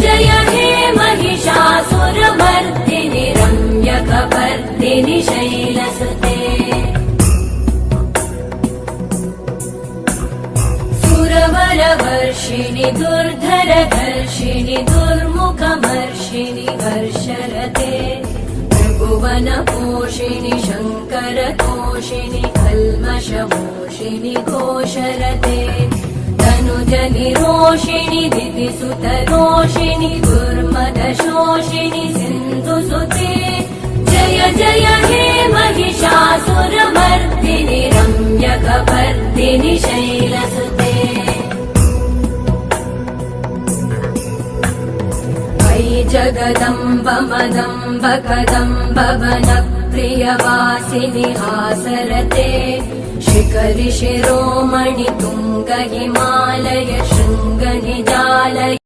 जय हे महिषासुरमर्दिनि रम्यकपर्दिनि शैलसुते सुरवरवर्षिणि दुर्धरधर्षिणि दुर्मुखमर्षिणि वर्षरते त्रिभुवनपोषिणि शङ्करतोषिणि कल्मषमोषिणि घोषरते तनुजनिरोषिणि दितिसुतरोषिणि दुर्मदशोषिणि सिन्धुसुते जय जय हे महिषासुरमर्दिनि रम्यकपर्दिनि शैलसुते जगदम्ब मदम्ब कदम्ब वनप्रियवासिनि हासरते शिखरि शिरोमणि तुङ्ग हिमालय शृङ्ग निजालय